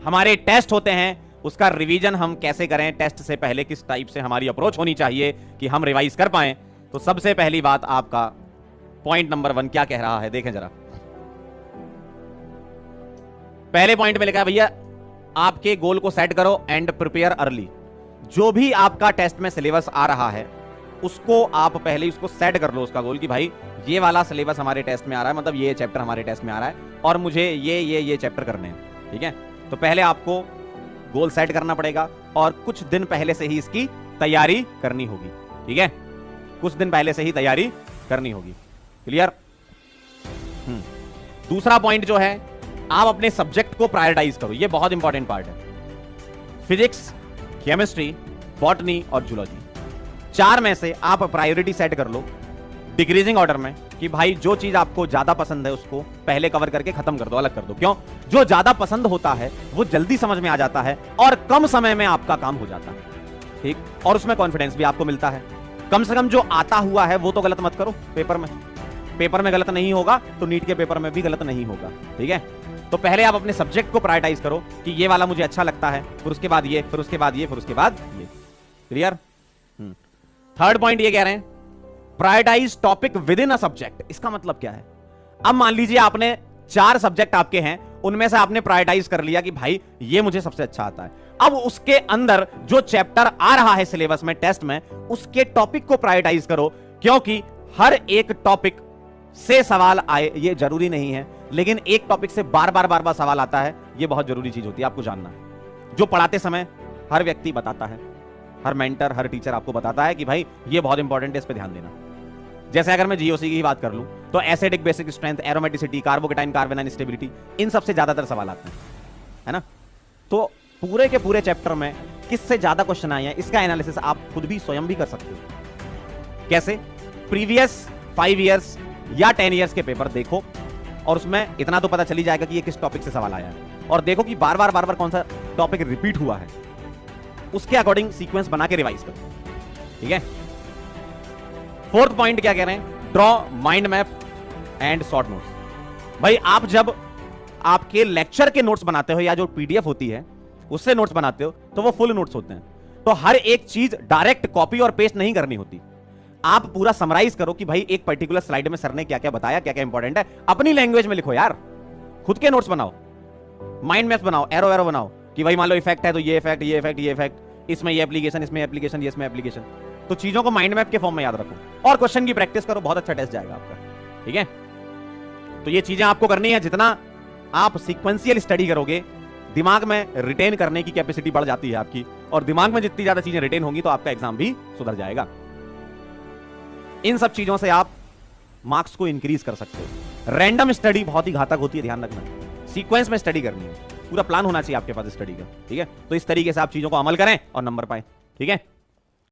हमारे टेस्ट होते हैं, उसका रिवीजन हम कैसे करें, टेस्ट से पहले किस टाइप से हमारी अप्रोच होनी चाहिए कि हम रिवाइज कर पाएं। तो सबसे पहली बात आपका पॉइंट नंबर 1 क्या कह रहा है, देखें जरा। पहले पॉइंट में लिखा है भैया आपके गोल को सेट करो एंड प्रिपेयर अर्ली। जो भी आपका टेस्ट में सिलेबस आ रहा है उसको आप पहले उसको सेट कर लो, उसका गोल कि भाई ये वाला सिलेबस हमारे टेस्ट में आ रहा है, मतलब ये चैप्टर हमारे टेस्ट में आ रहा है और मुझे ये चैप्टर करने हैं, ठीक है। तो पहले आपको गोल सेट करना पड़ेगा और कुछ दिन पहले से ही इसकी तैयारी करनी होगी, ठीक है। कुछ दिन पहले से ही तैयारी करनी होगी, क्लियर। दूसरा पॉइंट जो है, आप अपने सब्जेक्ट को प्रायोरिटाइज करो, ये बहुत इंपॉर्टेंट पार्ट है। फिजिक्स, केमिस्ट्री, बॉटनी और जूलॉजी, 4 में से आप प्रायोरिटी सेट कर लो डिक्रीजिंग ऑर्डर में कि भाई जो चीज आपको ज्यादा पसंद है उसको पहले कवर करके खत्म कर दो, अलग कर दो। क्यों? जो ज्यादा पसंद होता है वो जल्दी समझ में आ जाता है और कम समय में आपका काम हो जाता है, ठीक, और उसमें कॉन्फिडेंस भी आपको मिलता है। कम से कम जो आता हुआ है वो तो गलत मत करो पेपर में गलत नहीं होगा तो नीट के पेपर में भी गलत नहीं होगा, ठीक है। तो पहले आप अपने सब्जेक्ट को प्रायोरिटाइज करो कि ये वाला मुझे अच्छा लगता है, फिर उसके बाद ये, फिर उसके बाद ये, फिर उसके बाद ये, क्लियर। थर्ड पॉइंट ये कह रहे हैं prioritise topic within a subject. इसका मतलब क्या है? अब मान लीजिए आपने 4 सब्जेक्ट आपके हैं, उनमें से आपने प्रायोरिटाइज कर लिया कि भाई ये मुझे सबसे अच्छा आता है। अब उसके अंदर जो चैप्टर आ रहा है सिलेबस में, टेस्ट में, उसके टॉपिक को प्रायोरिटाइज करो, क्योंकि हर एक टॉपिक से सवाल आए ये जरूरी नहीं है, लेकिन एक टॉपिक से बार बार सवाल आता है, ये बहुत जरूरी चीज होती है आपको जानना। जो पढ़ाते समय हर व्यक्ति बताता है, हर मेंटर, हर टीचर आपको बताता है कि भाई ये बहुत इंपॉर्टेंट है, इस पे ध्यान देना। जैसे अगर मैं जीओसी की बात कर लूं तो acidic basic strength, aromaticity, carbocation carbanion stability, इन सबसे ज्यादातर सवाल आते हैं, है ना। तो पूरे के पूरे चैप्टर में किससे ज्यादा क्वेश्चन आए हैं इसका एनालिसिस आप खुद भी स्वयं भी कर सकते हो। कैसे? प्रीवियस 5 इयर्स या 10 इयर्स के पेपर देखो और उसमें इतना तो पता चली जाएगा कि ये किस टॉपिक से सवाल आया है, और देखो कि बार बार कौन सा टॉपिक रिपीट हुआ है, उसके अकॉर्डिंग सीक्वेंस बना के रिवाइज करो, ठीक है। फोर्थ पॉइंट क्या कह रहे हैं? Draw mind map and short notes. भाई आप जब आपके लेक्चर के नोट्स बनाते हो या जो पीडीएफ होती है उससे नोट्स बनाते हो तो वो फुल नोट्स होते हैं, तो हर एक चीज डायरेक्ट कॉपी और पेस्ट नहीं करनी होती। आप पूरा समराइज करो कि भाई एक पर्टिकुलर स्लाइड में सर ने क्या क्या बताया, क्या क्या इंपॉर्टेंट है, अपनी लैंग्वेज में लिखो यार, खुद के नोट्स बनाओ, माइंड मैप्स बनाओ, एरो बनाओ कि भाई मान लो इफेक्ट है तो ये इफेक्ट, ये इफेक्ट, ये इफेक्ट, इसमें ये एप्लीकेशन, इसमें एप्लीकेशन, ये इसमें एप्लीकेशन। तो चीजों को माइंड मैप के फॉर्म में याद रखो और क्वेश्चन की प्रैक्टिस करो, बहुत अच्छा टेस्ट जाएगा आपका, ठीक है। तो ये चीजें आपको करनी है। जितना आप सीक्वेंशियल स्टडी करोगे दिमाग में रिटेन करने की कैपेसिटी बढ़ जाती है आपकी, और दिमाग में जितनी ज्यादा चीजें रिटेन होंगी तो आपका एग्जाम भी सुधर जाएगा। इन सब चीजों से आप मार्क्स को इंक्रीज कर सकते हो। रैंडम स्टडी बहुत ही घातक होती है, ध्यान रखना। सीक्वेंस में स्टडी करनी है, पूरा प्लान होना चाहिए आपके पास स्टडी का, ठीक है। तो इस तरीके से आप चीजों को अमल करें और नंबर पाएं, ठीक है।